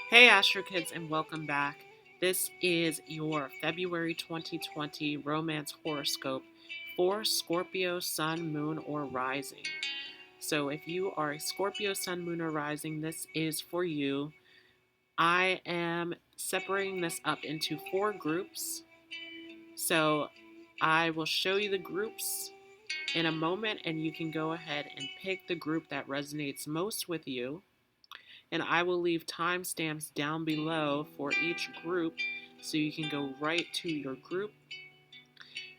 Hey Astro Kids, and welcome back. This is your February 2020 romance horoscope for Scorpio, Sun, Moon, or Rising. So if you are a Scorpio, Sun, Moon, or Rising, this is for you. I am separating this up into 4 groups. So I will show you the groups in a moment, and you can go ahead and pick the group that resonates most with you. And I will leave timestamps down below for each group so you can go right to your group.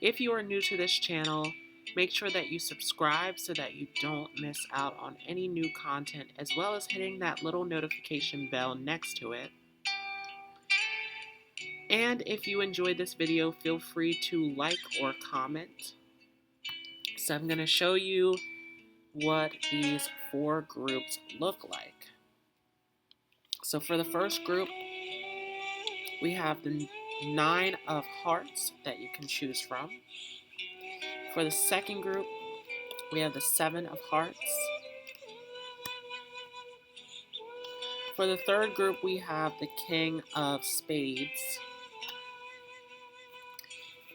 If you are new to this channel, make sure that you subscribe so that you don't miss out on any new content, as well as hitting that little notification bell next to it. And if you enjoyed this video, feel free to like or comment. So I'm going to show you what these 4 groups look like. So for the first group, we have the 9 of Hearts that you can choose from. For the second group, we have the 7 of Hearts. For the third group, we have the King of Spades.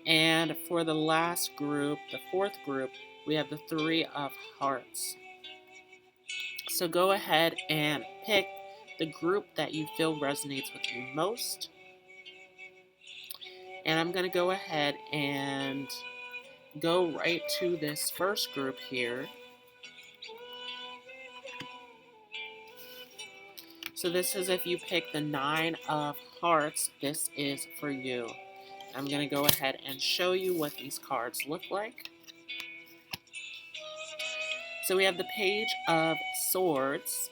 And for the last group, the fourth group, we have the 3 of Hearts. So go ahead and pick the group that you feel resonates with you most. And I'm going to go ahead and go right to this first group here. So this is if you pick the 9 of Hearts, this is for you. I'm going to go ahead and show you what these cards look like. So we have the Page of Swords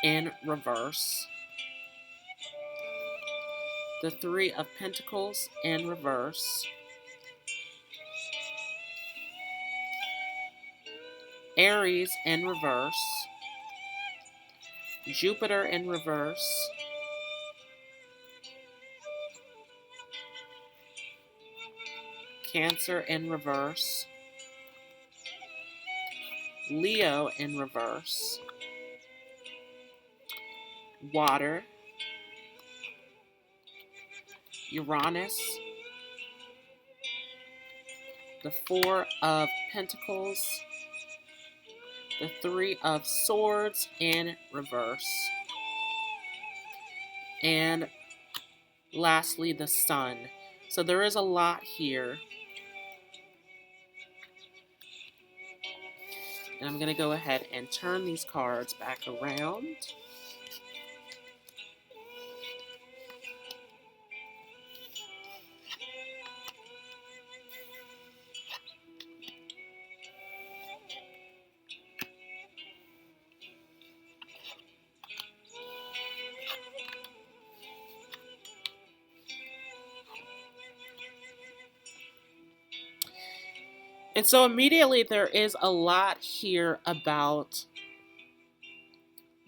in reverse, the 3 of Pentacles in reverse, Aries in reverse, Jupiter in reverse, Cancer in reverse, Leo in reverse, Water, Uranus, the 4 of Pentacles, the 3 of Swords in reverse, and lastly the Sun. So there is a lot here. And I'm going to go ahead and turn these cards back around. And so immediately there is a lot here about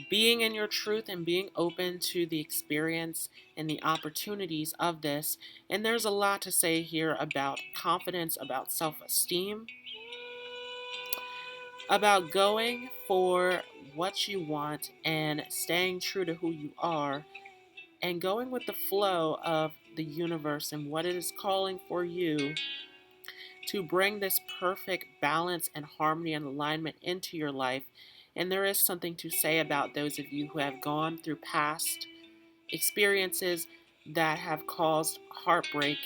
being in your truth and being open to the experience and the opportunities of this. And there's a lot to say here about confidence, about self-esteem, about going for what you want and staying true to who you are and going with the flow of the universe and what it is calling for you to bring this perfect balance and harmony and alignment into your life. And there is something to say about those of you who have gone through past experiences that have caused heartbreak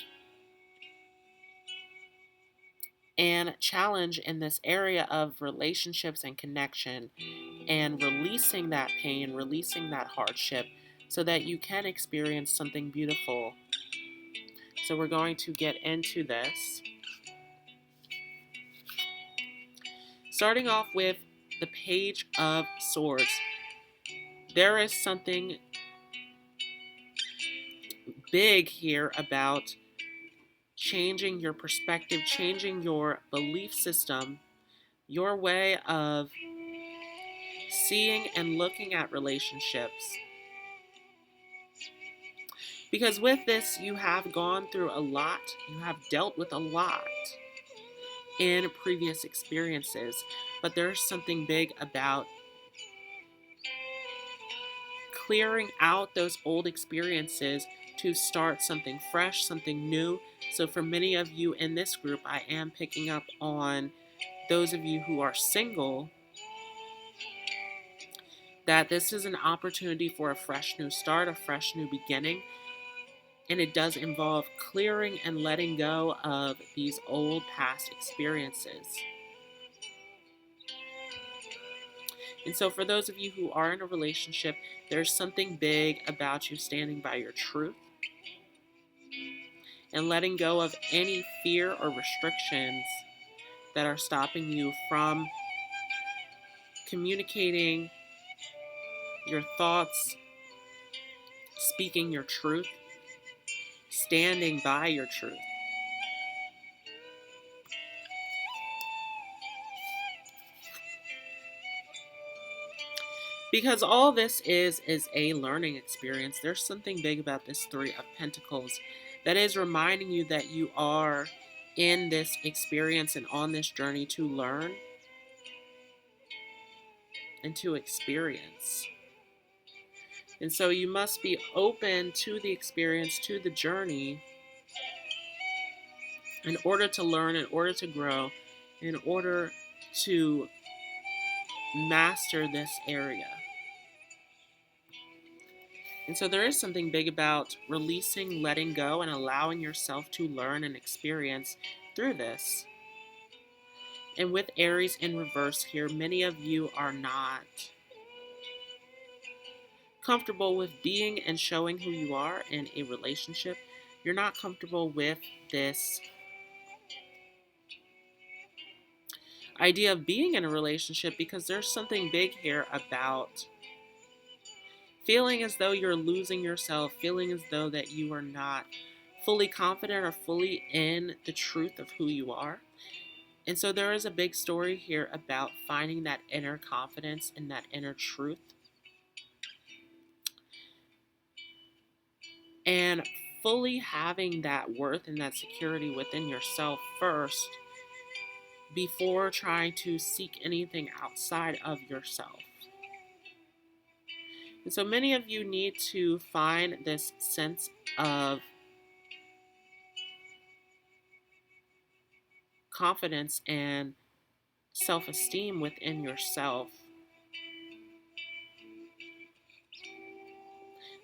and challenge in this area of relationships and connection, and releasing that pain, releasing that hardship, so that you can experience something beautiful. So we're going to get into this. Starting off with the Page of Swords. There is something big here about changing your perspective, changing your belief system, your way of seeing and looking at relationships. Because with this, you have gone through a lot, you have dealt with a lot in previous experiences, but there's something big about clearing out those old experiences to start something fresh, something new. So for many of you in this group, I am picking up on those of you who are single, that this is an opportunity for a fresh new start, a fresh new beginning. And it does involve clearing and letting go of these old past experiences. And so for those of you who are in a relationship, there's something big about you standing by your truth and letting go of any fear or restrictions that are stopping you from communicating your thoughts, speaking your truth, standing by your truth. Because all this is a learning experience. There's something big about this Three of Pentacles that is reminding you that you are in this experience and on this journey to learn and to experience. And so you must be open to the experience, to the journey, in order to learn, in order to grow, in order to master this area. And so there is something big about releasing, letting go, and allowing yourself to learn and experience through this. And with Aries in reverse here, many of you are not comfortable with being and showing who you are in a relationship. You're not comfortable with this idea of being in a relationship because there's something big here about feeling as though you're losing yourself, feeling as though that you are not fully confident or fully in the truth of who you are. And so there is a big story here about finding that inner confidence and that inner truth. And fully having that worth and that security within yourself first before trying to seek anything outside of yourself. And so many of you need to find this sense of confidence and self-esteem within yourself.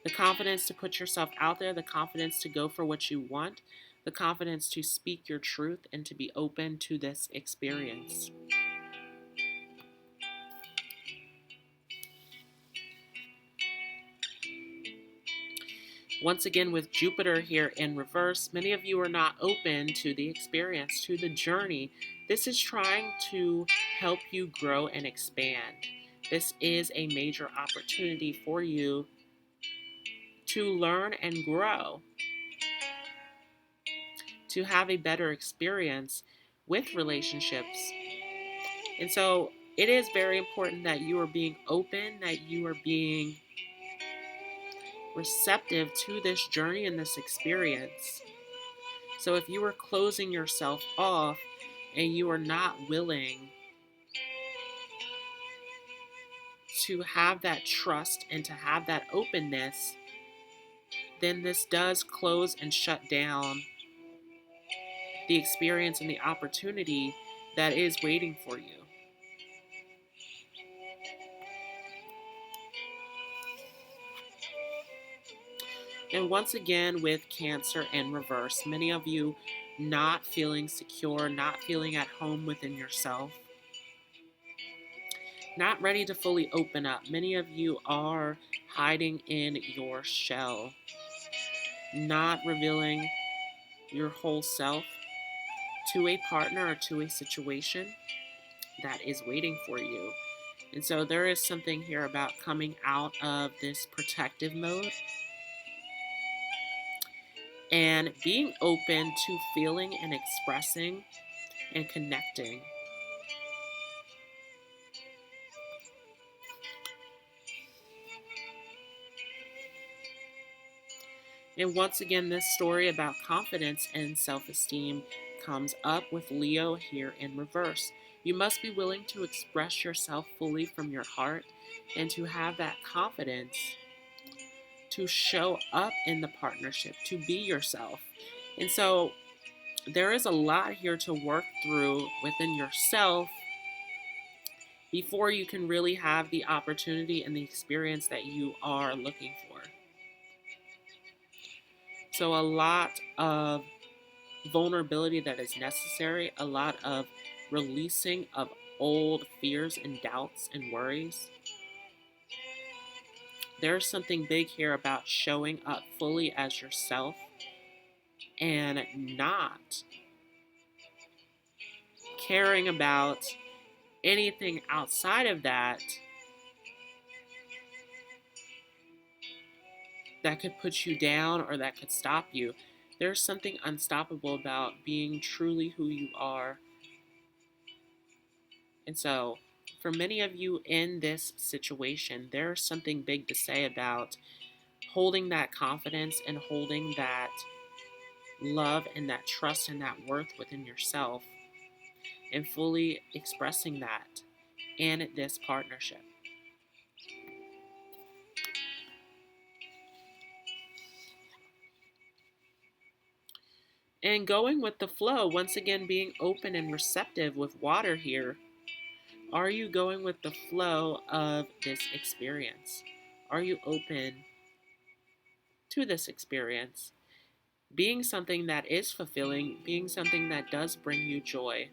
The confidence to put yourself out there, the confidence to go for what you want, the confidence to speak your truth and to be open to this experience. Once again, with Jupiter here in reverse, many of you are not open to the experience, to the journey. This is trying to help you grow and expand. This is a major opportunity for you to learn and grow, to have a better experience with relationships. And so it is very important that you are being open, that you are being receptive to this journey and this experience. So if you are closing yourself off and you are not willing to have that trust and to have that openness, then this does close and shut down the experience and the opportunity that is waiting for you. And once again, with Cancer in reverse, many of you not feeling secure, not feeling at home within yourself, not ready to fully open up. Many of you are hiding in your shell, not revealing your whole self to a partner or to a situation that is waiting for you. And so there is something here about coming out of this protective mode and being open to feeling and expressing and connecting. And once again, this story about confidence and self-esteem comes up with Leo here in reverse. You must be willing to express yourself fully from your heart and to have that confidence to show up in the partnership, to be yourself. And so there is a lot here to work through within yourself before you can really have the opportunity and the experience that you are looking for. So a lot of vulnerability that is necessary, a lot of releasing of old fears and doubts and worries. There's something big here about showing up fully as yourself and not caring about anything outside of that that could put you down or that could stop you. There's something unstoppable about being truly who you are. And so, for many of you in this situation, there's something big to say about holding that confidence and holding that love and that trust and that worth within yourself and fully expressing that in this partnership. And going with the flow, once again being open and receptive with water here. Are you going with the flow of this experience? Are you open to this experience? Being something that is fulfilling, being something that does bring you joy.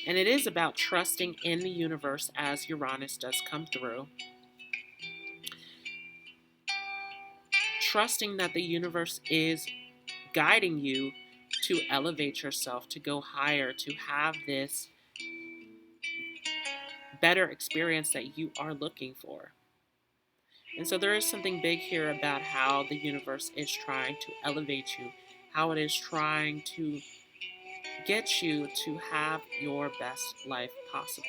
And it is about trusting in the universe as Uranus does come through. Trusting that the universe is guiding you to elevate yourself, to go higher, to have this better experience that you are looking for. And so there is something big here about how the universe is trying to elevate you, how it is trying to get you to have your best life possible.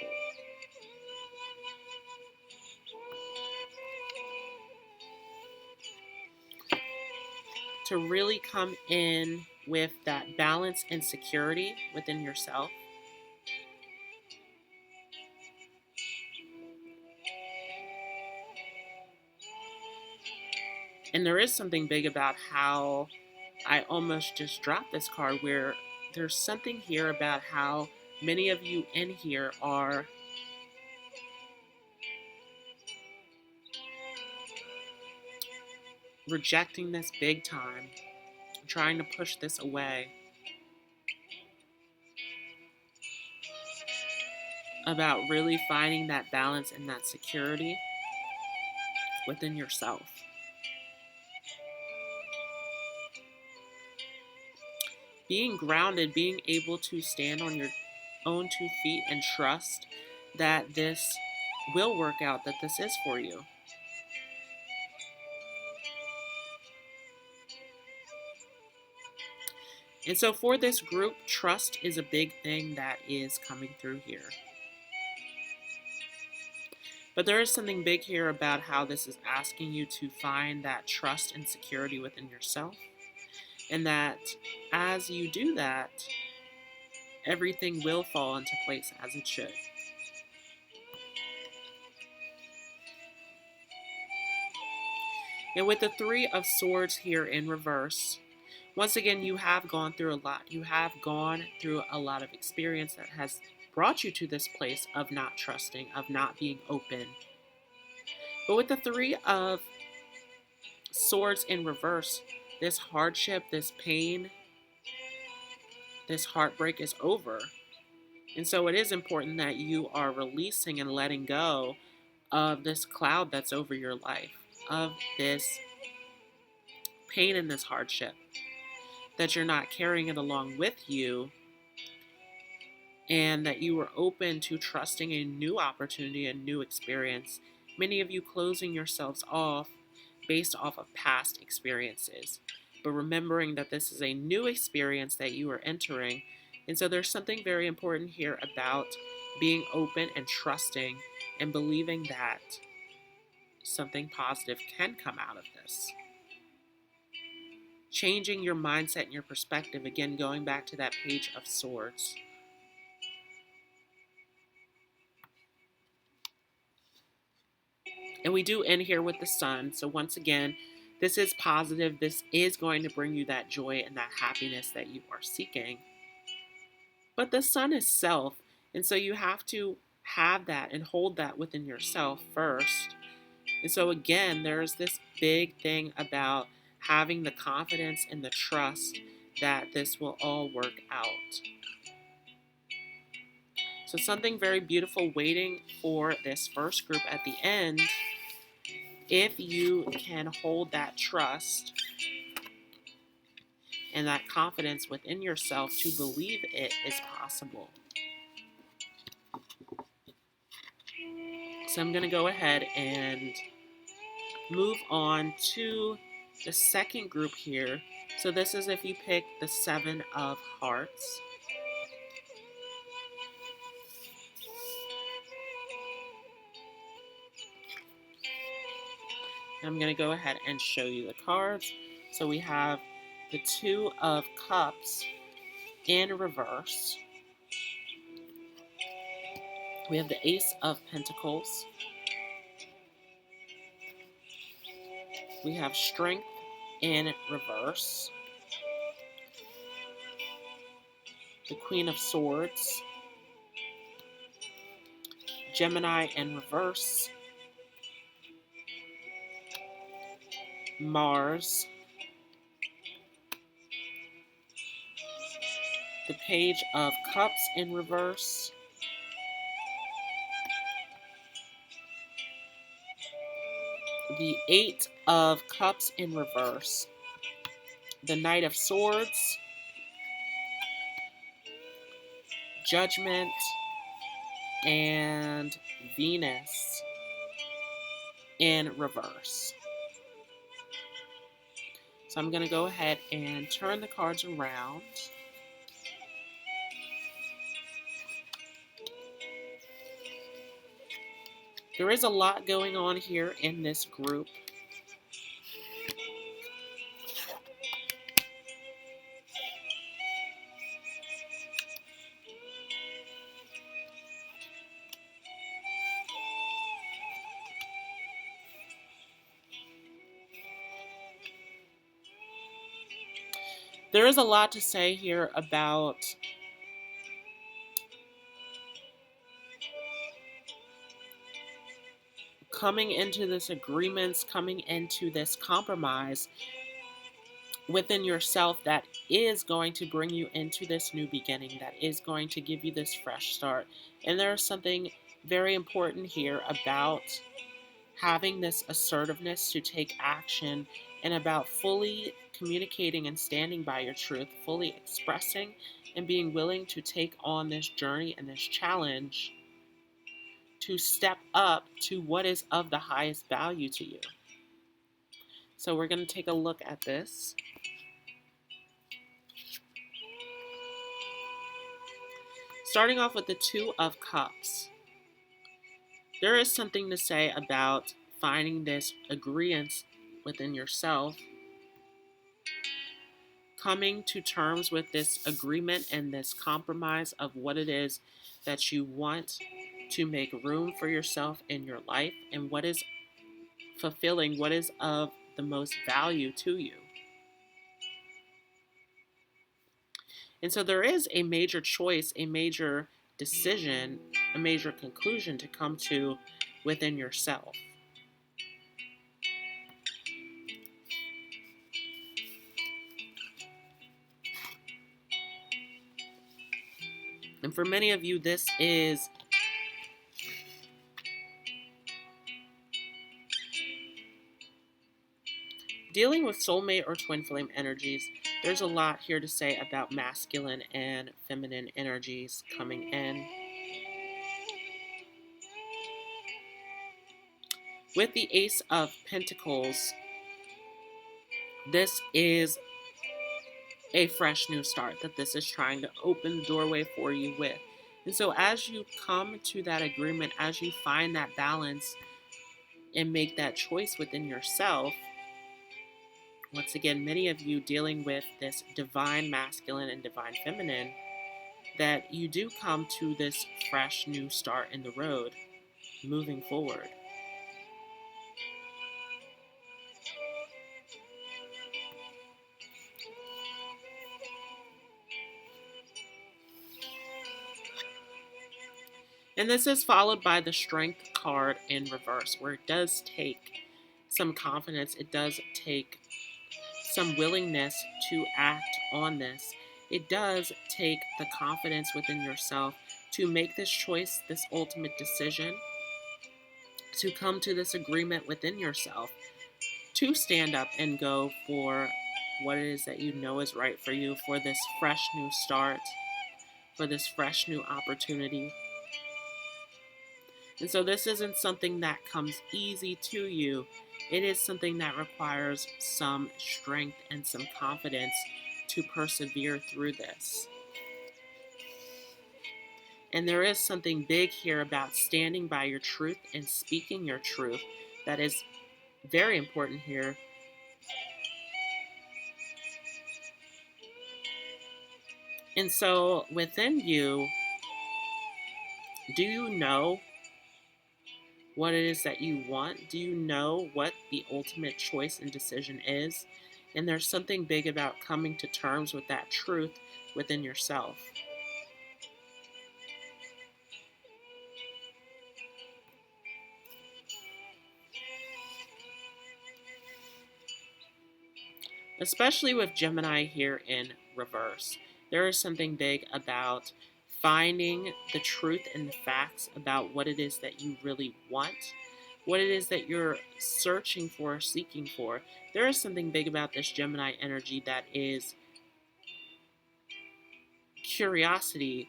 To really come in with that balance and security within yourself. And there is something big about how I almost just dropped this card, where there's something here about how many of you in here are rejecting this big time, trying to push this away. About really finding that balance and that security within yourself. Being grounded, being able to stand on your own 2 feet and trust that this will work out, that this is for you. And so for this group, trust is a big thing that is coming through here. But there is something big here about how this is asking you to find that trust and security within yourself. And that as you do that, everything will fall into place as it should. And with the 3 of Swords here in reverse, once again, you have gone through a lot. You have gone through a lot of experience that has brought you to this place of not trusting, of not being open. But with the 3 of Swords in reverse, this hardship, this pain, this heartbreak is over. And so it is important that you are releasing and letting go of this cloud that's over your life, of this pain and this hardship, that you're not carrying it along with you, and that you are open to trusting a new opportunity, a new experience. Many of you closing yourselves off based off of past experiences, but remembering that this is a new experience that you are entering. And so there's something very important here about being open and trusting and believing that something positive can come out of this. Changing your mindset and your perspective, again, going back to that Page of Swords. And we do end here with the sun. So once again, this is positive. This is going to bring you that joy and that happiness that you are seeking. But the sun is self. And so you have to have that and hold that within yourself first. And so again, there's this big thing about having the confidence and the trust that this will all work out. So something very beautiful waiting for this first group at the end. If you can hold that trust and that confidence within yourself to believe it is possible. So I'm going to go ahead and move on to the second group here. So this is if you pick the 7 of Hearts. I'm going to go ahead and show you the cards. So we have the 2 of Cups in reverse. We have the Ace of Pentacles. We have Strength in reverse. The Queen of Swords. Gemini in reverse. Mars. The Page of Cups in reverse. The 8 of Cups in reverse. The Knight of Swords. Judgment. And Venus in reverse. So I'm going to go ahead and turn the cards around. There is a lot going on here in this group. There is a lot to say here about coming into this agreements, coming into this compromise within yourself that is going to bring you into this new beginning, that is going to give you this fresh start. And there's something very important here about having this assertiveness to take action and about fully communicating and standing by your truth, fully expressing and being willing to take on this journey and this challenge to step up to what is of the highest value to you. So we're going to take a look at this. Starting off with the 2 of Cups. There is something to say about finding this agreement within yourself, coming to terms with this agreement and this compromise of what it is that you want to make room for yourself in your life and what is fulfilling, what is of the most value to you. And so there is a major choice, a major decision, a major conclusion to come to within yourself. And for many of you, this is dealing with soulmate or twin flame energies. There's a lot here to say about masculine and feminine energies coming in. With the Ace of Pentacles, this is a fresh new start that this is trying to open the doorway for you with. And so as you come to that agreement, as you find that balance and make that choice within yourself, once again, many of you dealing with this divine masculine and divine feminine, that you do come to this fresh new start in the road, moving forward. And this is followed by the Strength card in reverse, where it does take some confidence. It does take some willingness to act on this. It does take the confidence within yourself to make this choice, this ultimate decision, to come to this agreement within yourself, to stand up and go for what it is that you know is right for you, for this fresh new start, for this fresh new opportunity. And so this isn't something that comes easy to you. It is something that requires some strength and some confidence to persevere through this. And there is something big here about standing by your truth and speaking your truth that is very important here. And so within you, do you know what it is that you want? Do you know what the ultimate choice and decision is? And there's something big about coming to terms with that truth within yourself. Especially with Gemini here in reverse. There is something big about finding the truth and the facts about what it is that you really want, what it is that you're searching for, seeking for. There is something big about this Gemini energy that is curiosity,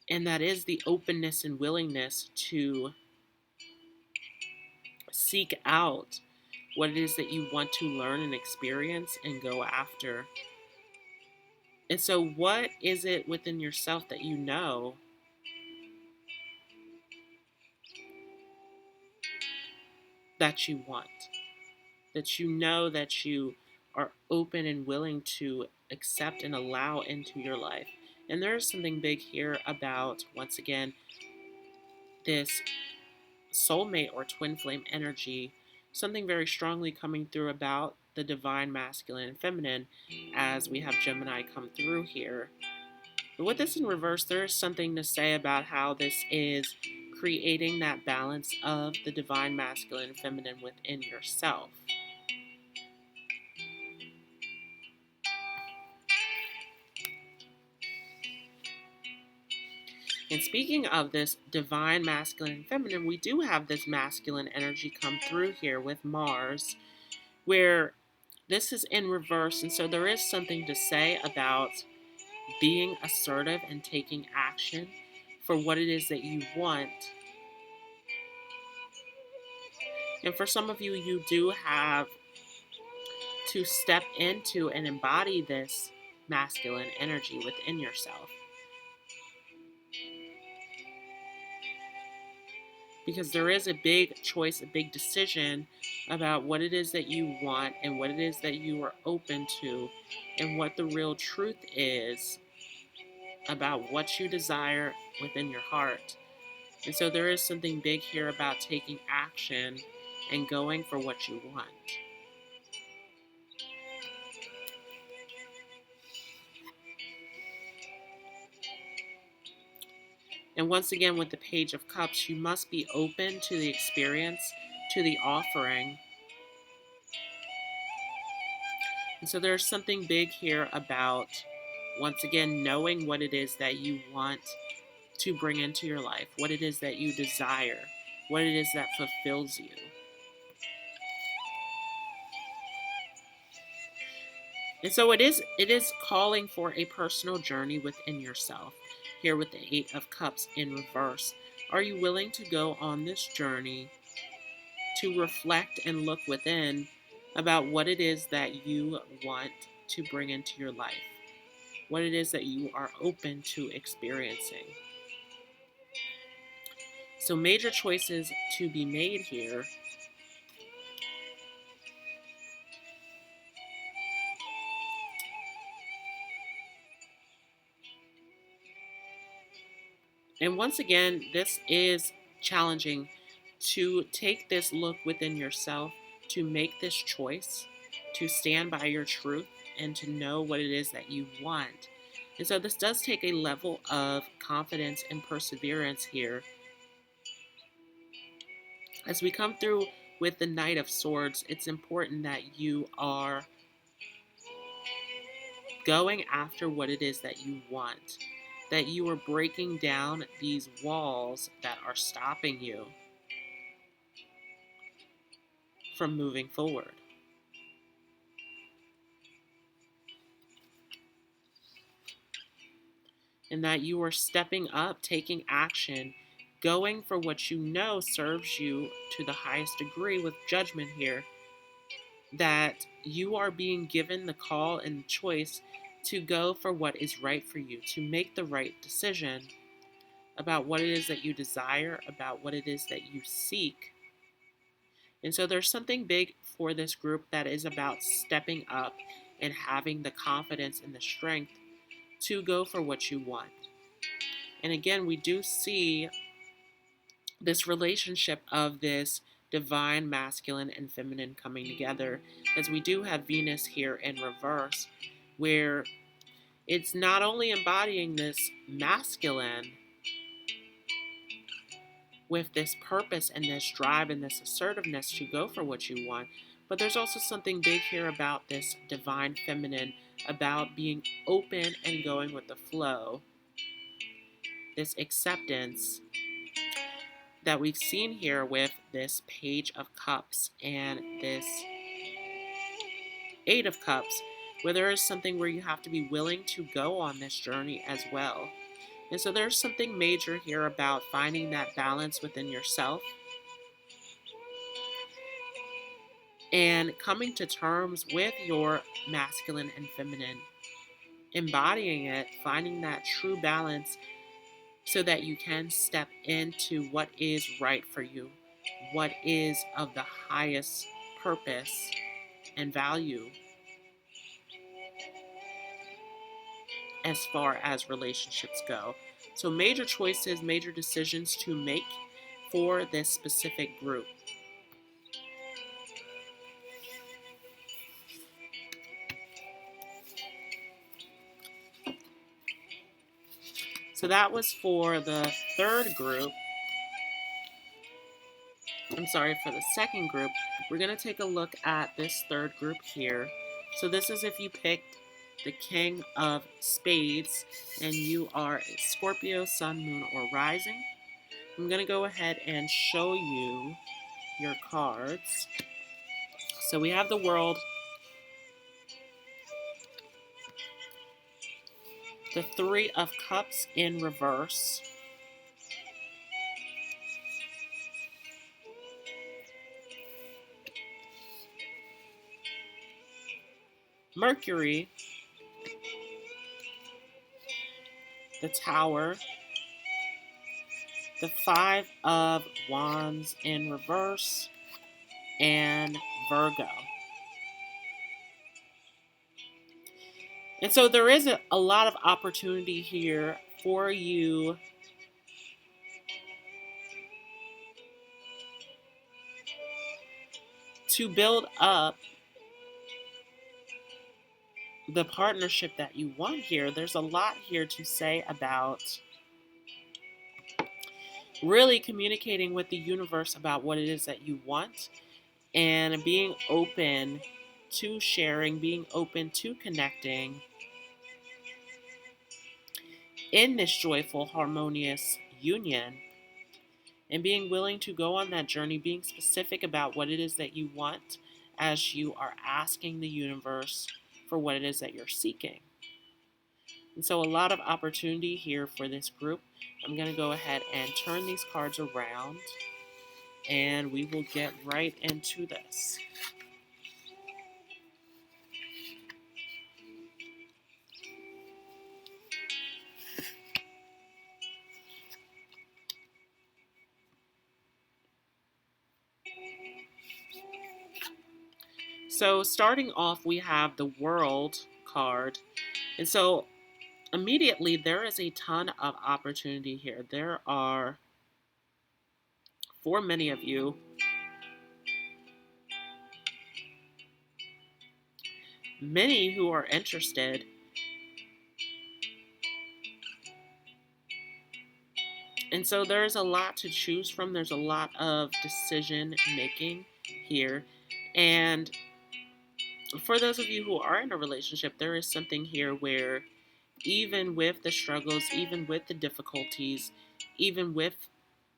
and that is the openness and willingness to seek out what it is that you want to learn and experience and go after. And so, what is it within yourself that you know that you want? That you know that you are open and willing to accept and allow into your life. And there is something big here about, once again, this soulmate or twin flame energy, something very strongly coming through about the divine masculine and feminine as we have Gemini come through here. But with this in reverse, there is something to say about how this is creating that balance of the divine masculine and feminine within yourself. And speaking of this divine masculine and feminine, we do have this masculine energy come through here with Mars, where this is in reverse. And so there is something to say about being assertive and taking action for what it is that you want. And for some of you, you do have to step into and embody this masculine energy within yourself. Because there is a big choice, a big decision about what it is that you want and what it is that you are open to and what the real truth is about what you desire within your heart. And so there is something big here about taking action and going for what you want. And once again, with the Page of Cups, you must be open to the experience, to the offering. And so there's something big here about, once again, knowing what it is that you want to bring into your life, what it is that you desire, what it is that fulfills you. And so it is calling for a personal journey within yourself. Here with the Eight of Cups in reverse. Are you willing to go on this journey to reflect and look within about what it is that you want to bring into your life? What it is that you are open to experiencing? So major choices to be made here. And once again, this is challenging to take this look within yourself, to make this choice, to stand by your truth, and to know what it is that you want. And so this does take a level of confidence and perseverance here. As we come through with the Knight of Swords, it's important that you are going after what it is that you want, that you are breaking down these walls that are stopping you from moving forward. And that you are stepping up, taking action, going for what you know serves you to the highest degree with judgment here. That you are being given the call and the choice to go for what is right for you, to make the right decision about what it is that you desire, about what it is that you seek. And so there's something big for this group that is about stepping up and having the confidence and the strength to go for what you want. And again, we do see this relationship of this divine masculine and feminine coming together, as we do have Venus here in reverse, where it's not only embodying this masculine with this purpose and this drive and this assertiveness to go for what you want, but there's also something big here about this divine feminine, about being open and going with the flow, this acceptance that we've seen here with this Page of Cups and this Eight of Cups, where there is something where you have to be willing to go on this journey as well. And so there's something major here about finding that balance within yourself and coming to terms with your masculine and feminine, embodying it, finding that true balance so that you can step into what is right for you, what is of the highest purpose and value as far as relationships go. So major choices, major decisions to make for this specific group. So that was for the third group. I'm sorry, for the second group. We're going to take a look at this third group here. So this is if you picked the King of Spades and you are a Scorpio, Sun, Moon, or Rising. I'm going to go ahead and show you your cards. So we have the World, the Three of Cups in reverse, Mercury, the Tower, the Five of Wands in reverse, and Virgo. And so there is a lot of opportunity here for you to build up the partnership that you want here. There's a lot here to say about really communicating with the universe about what it is that you want and being open to sharing, being open to connecting in this joyful, harmonious union, and being willing to go on that journey, being specific about what it is that you want as you are asking the universe for what it is that you're seeking. And so a lot of opportunity here for this group. I'm going to go ahead and turn these cards around and we will get right into this. So starting off, we have the World card. And so immediately there is a ton of opportunity here. There are, for many of you, many who are interested And so there's a lot to choose from. There's a lot of decision making here. And for those of you who are in a relationship, there is something here where even with the struggles, even with the difficulties, even with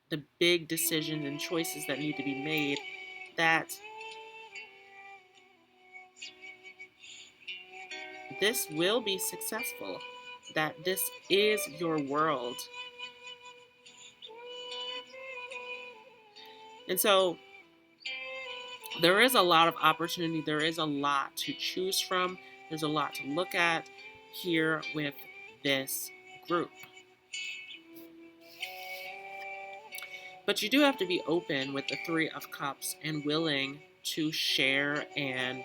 the big decisions and choices that need to be made, that this will be successful, that this is your world. And so there is a lot of opportunity. There is a lot to choose from. There's a lot to look at here with this group. But you do have to be open with the Three of Cups and willing to share and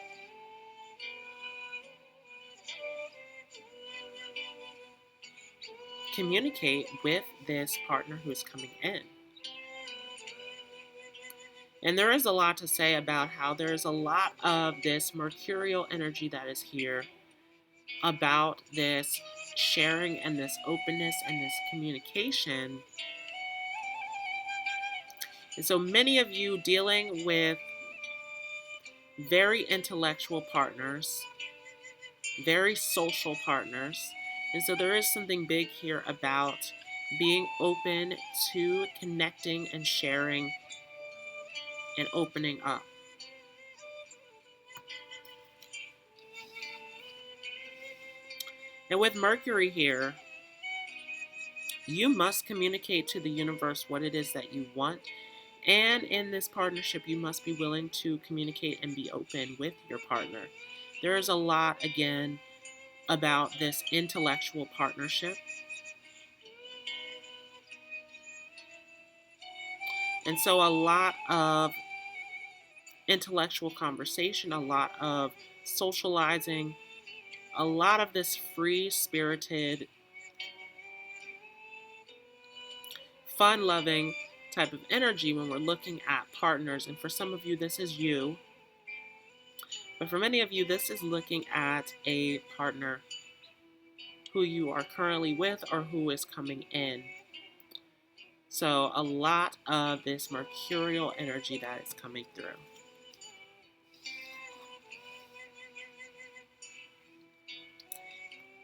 communicate with this partner who is coming in. And there is a lot to say about how there is a lot of this mercurial energy that is here about this sharing and this openness and this communication. And so many of you dealing with very intellectual partners, very social partners. And so there is something big here about being open to connecting and sharing and opening up. And with Mercury here, you must communicate to the universe what it is that you want. And in this partnership, you must be willing to communicate and be open with your partner. There is a lot, again, about this intellectual partnership. And so a lot of intellectual conversation, a lot of socializing, a lot of this free-spirited, fun-loving type of energy when we're looking at partners. And for some of you, this is you. But for many of you, this is looking at a partner who you are currently with or who is coming in. So a lot of this mercurial energy that is coming through.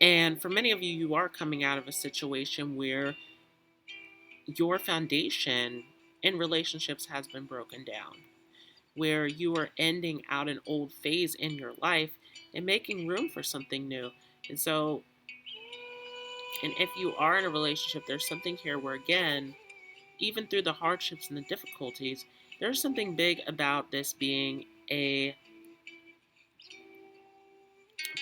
And for many of you, you are coming out of a situation where your foundation in relationships has been broken down, where you are ending out an old phase in your life and making room for something new. And so, and if you are in a relationship, there's something here where, again, even through the hardships and the difficulties, there's something big about this being a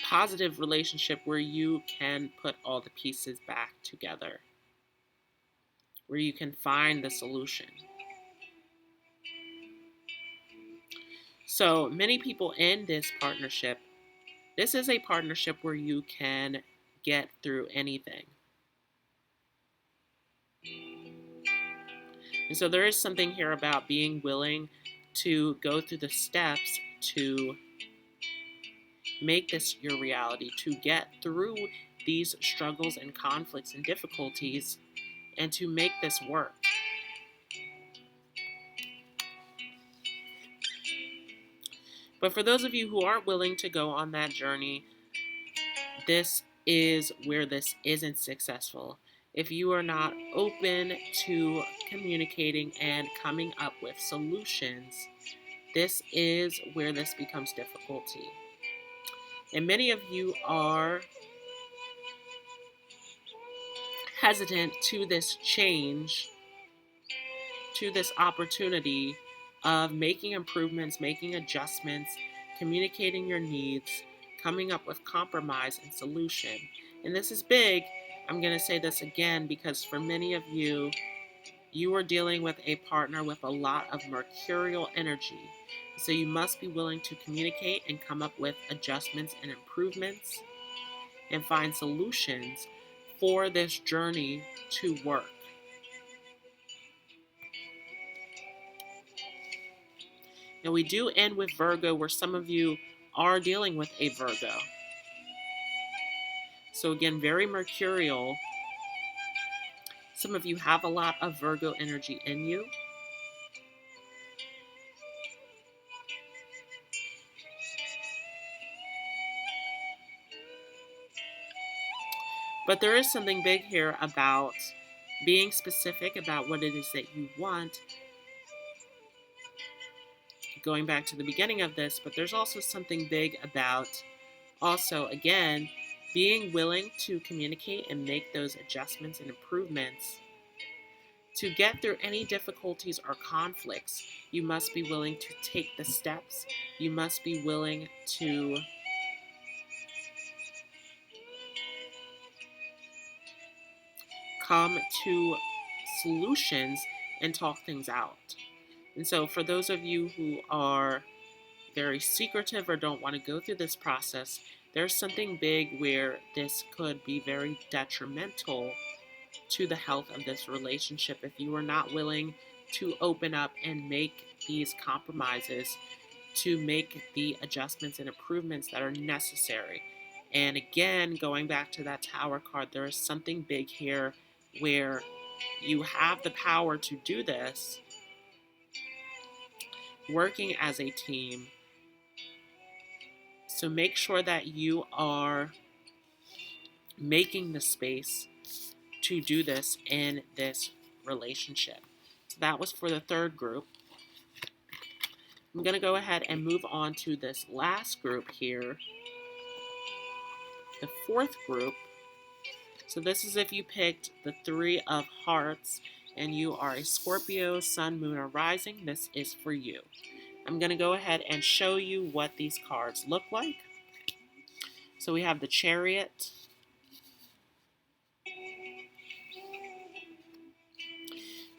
positive relationship where you can put all the pieces back together, where you can find the solution. So many people in this partnership, this is a partnership where you can get through anything. And so there is something here about being willing to go through the steps to make this your reality, to get through these struggles and conflicts and difficulties, and to make this work. But for those of you who aren't willing to go on that journey, this is where this isn't successful. If you are not open to communicating and coming up with solutions, this is where this becomes difficulty. And many of you are hesitant to this change, to this opportunity of making improvements, making adjustments, communicating your needs, coming up with compromise and solution. And this is big. I'm going to say this again because for many of you, you are dealing with a partner with a lot of mercurial energy. So you must be willing to communicate and come up with adjustments and improvements and find solutions for this journey to work. Now we do end with Virgo, where some of you are dealing with a Virgo. So again, very mercurial. Some of you have a lot of Virgo energy in you. But there is something big here about being specific about what it is that you want. Going back to the beginning of this, but there's also something big about also, again, being willing to communicate and make those adjustments and improvements. To get through any difficulties or conflicts, you must be willing to take the steps. You must be willing to come to solutions and talk things out. And so for those of you who are very secretive or don't want to go through this process, there's something big where this could be very detrimental to the health of this relationship if you are not willing to open up and make these compromises, to make the adjustments and improvements that are necessary. And again, going back to that Tower card, there is something big here where you have the power to do this, working as a team. So make sure that you are making the space to do this in this relationship. So that was for the third group. I'm going to go ahead and move on to this last group here, the fourth group. So this is if you picked the Three of Hearts and you are a Scorpio, Sun, Moon, or Rising. This is for you. I'm going to go ahead and show you what these cards look like. So we have the Chariot,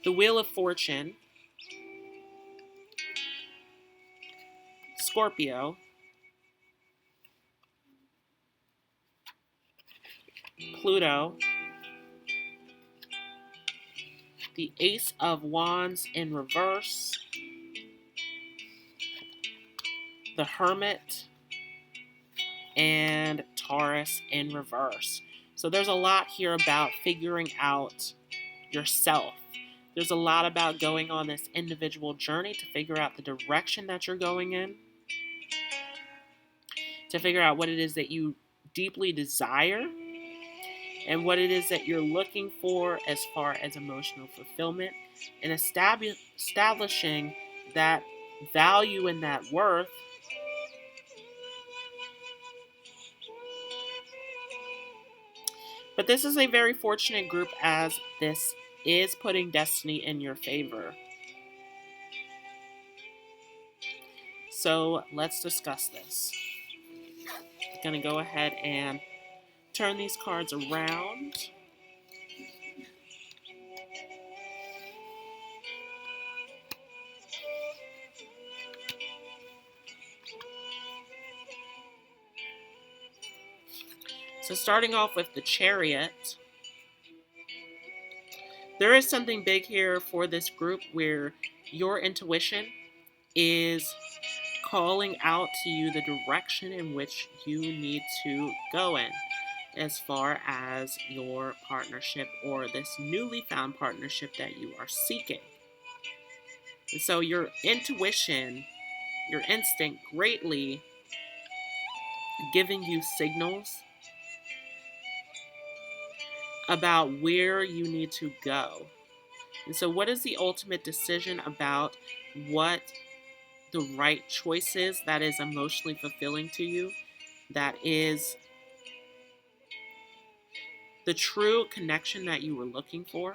the Wheel of Fortune, Scorpio, Pluto, the Ace of Wands in reverse, the Hermit, and Taurus in reverse. So there's a lot here about figuring out yourself. There's a lot about going on this individual journey to figure out the direction that you're going in, to figure out what it is that you deeply desire and what it is that you're looking for as far as emotional fulfillment, and establishing that value and that worth But this is a very fortunate group, as this is putting destiny in your favor. So let's discuss this. I'm going to go ahead and turn these cards around. So starting off with the Chariot, there is something big here for this group where your intuition is calling out to you the direction in which you need to go in as far as your partnership or this newly found partnership that you are seeking. And so your intuition, your instinct greatly giving you signals about where you need to go. And so what is the ultimate decision about what the right choice is that is emotionally fulfilling to you, that is the true connection that you were looking for?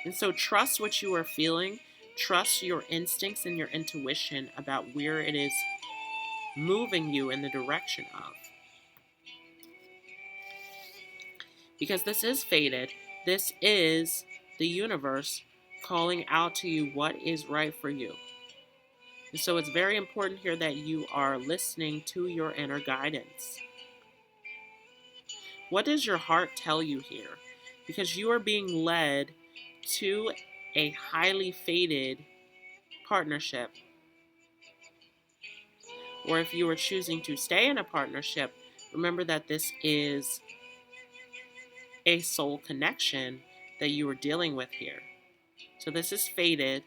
And so trust what you are feeling, trust your instincts and your intuition about where it is moving you in the direction of. Because this is fated. This is the universe calling out to you what is right for you. And so it's very important here that you are listening to your inner guidance. What does your heart tell you here? Because you are being led to a highly fated partnership. Or if you are choosing to stay in a partnership, Remember that this is a soul connection that you are dealing with here. So this is fated.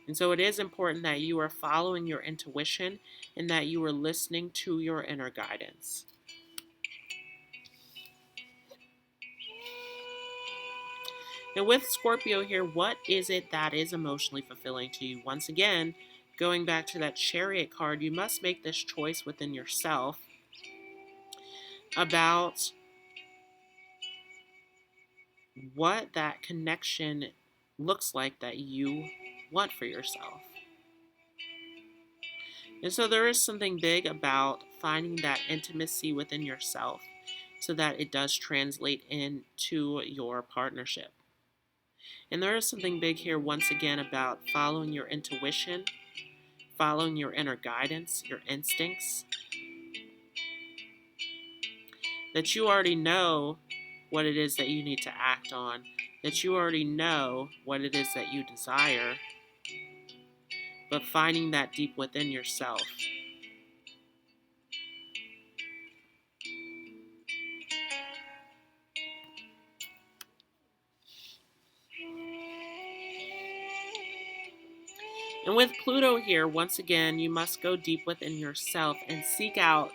And so it is important that you are following your intuition and that you are listening to your inner guidance. And with Scorpio here, what is it that is emotionally fulfilling to you? Once again, going back to that Chariot card, you must make this choice within yourself about what that connection looks like that you want for yourself. And so there is something big about finding that intimacy within yourself so that it does translate into your partnership. And there is something big here once again about following your intuition, following your inner guidance, your instincts, that you already know what it is that you need to act on, that you already know what it is that you desire, but finding that deep within yourself. And with Pluto here, once again, you must go deep within yourself and seek out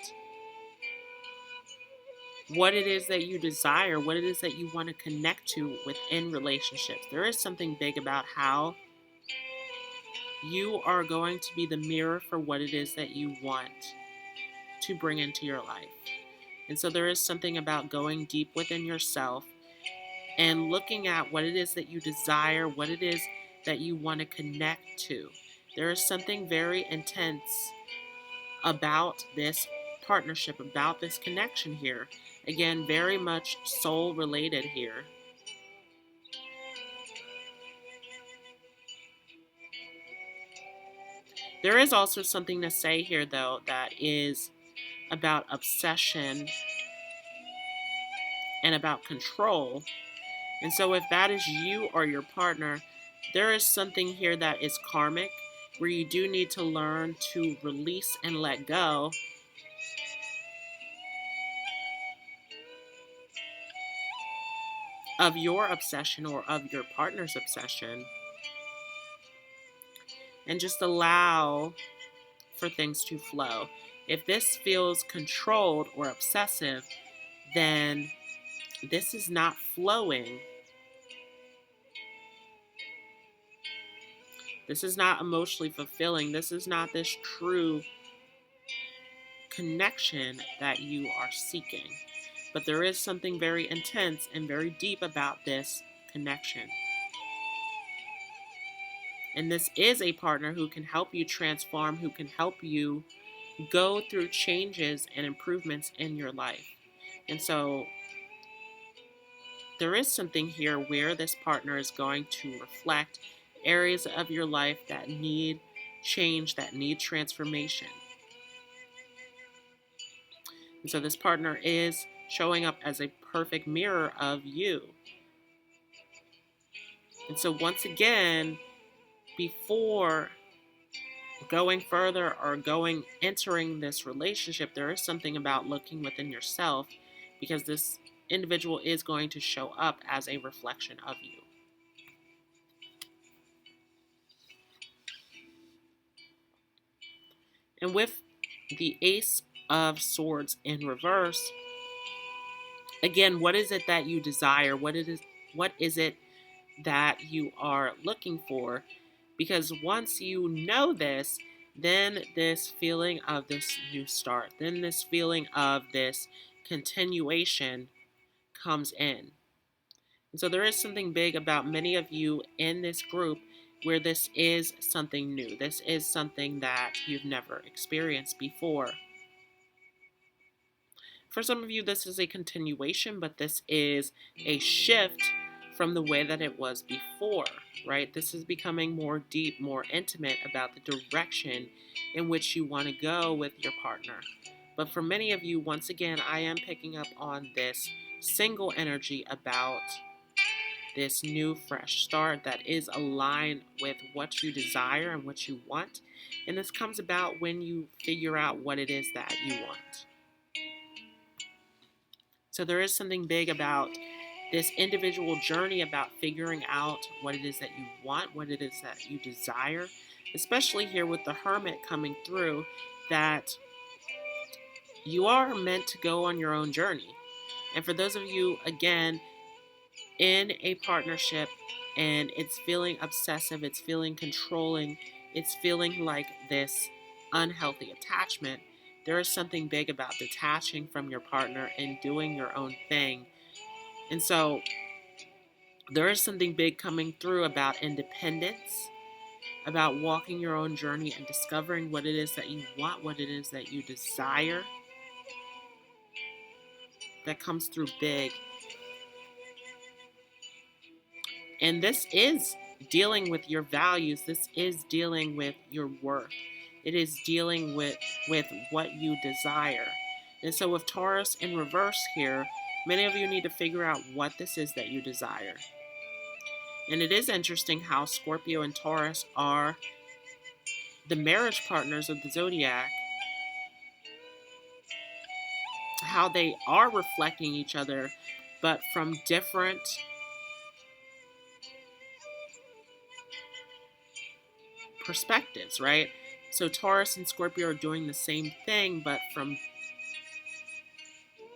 what it is that you desire, what it is that you want to connect to within relationships. There is something big about how you are going to be the mirror for what it is that you want to bring into your life. And so there is something about going deep within yourself and looking at what it is that you desire, what it is that you want to connect to. There is something very intense about this partnership, about this connection here. Again, very much soul related here. There is also something to say here, though, that is about obsession and about control. And so if that is you or your partner, there is something here that is karmic, where you do need to learn to release and let go of your obsession or of your partner's obsession, and just allow for things to flow. If this feels controlled or obsessive, then this is not flowing. This is not emotionally fulfilling. This is not this true connection that you are seeking. But there is something very intense and very deep about this connection. And this is a partner who can help you transform, who can help you go through changes and improvements in your life. And so there is something here where this partner is going to reflect areas of your life that need change, that need transformation. And so this partner is showing up as a perfect mirror of you. And so once again, before going further or entering this relationship, there is something about looking within yourself, because this individual is going to show up as a reflection of you. And with the Ace of Swords in reverse, again, what is it that you desire? What is it that you are looking for? Because once you know this, then this feeling of this new start, then this feeling of this continuation comes in. And so there is something big about many of you in this group where this is something new. This is something that you've never experienced before. For some of you, this is a continuation, but this is a shift from the way that it was before, right? This is becoming more deep, more intimate about the direction in which you want to go with your partner. But for many of you, once again, I am picking up on this single energy about this new fresh start that is aligned with what you desire and what you want. And this comes about when you figure out what it is that you want. So there is something big about this individual journey about figuring out what it is that you want, what it is that you desire, especially here with the Hermit coming through, that you are meant to go on your own journey. And for those of you, again, in a partnership and it's feeling obsessive, it's feeling controlling, it's feeling like this unhealthy attachment, there is something big about detaching from your partner and doing your own thing. And so there is something big coming through about independence, about walking your own journey and discovering what it is that you want, what it is that you desire. That comes through big. And this is dealing with your values. This is dealing with your worth. It is dealing with what you desire. And so with Taurus in reverse here, many of you need to figure out what this is that you desire. And it is interesting how Scorpio and Taurus are the marriage partners of the zodiac, how they are reflecting each other, but from different perspectives, right? So Taurus and Scorpio are doing the same thing, but from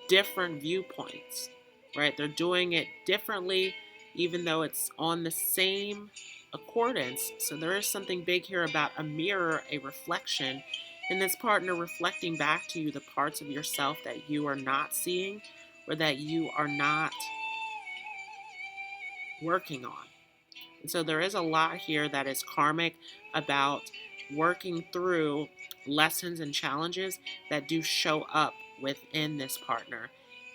different viewpoints, right? They're doing it differently, even though it's on the same accordance. So there is something big here about a mirror, a reflection, and this partner reflecting back to you the parts of yourself that you are not seeing or that you are not working on. And so there is a lot here that is karmic about working through lessons and challenges that do show up within this partner.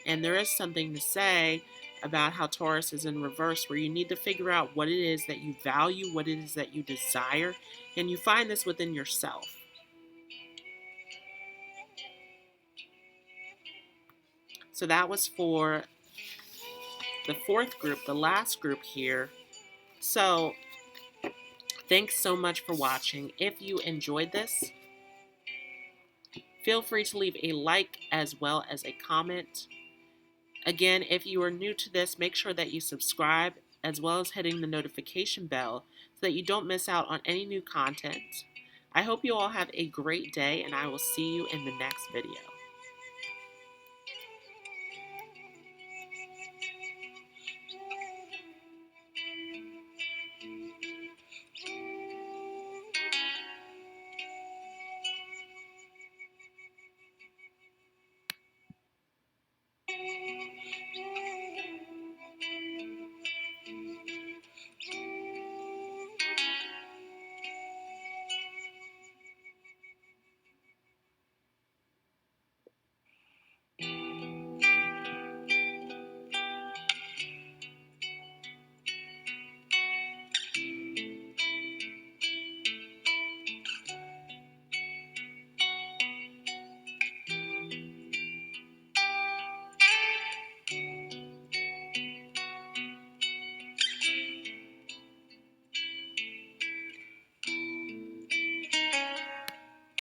And there is something to say about how Taurus is in reverse, where you need to figure out what it is that you value, what it is that you desire, and you find this within yourself. So that was for the fourth group, the last group here. So thanks so much for watching. If you enjoyed this, feel free to leave a like as well as a comment. Again, if you are new to this, make sure that you subscribe as well as hitting the notification bell so that you don't miss out on any new content. I hope you all have a great day, and I will see you in the next video.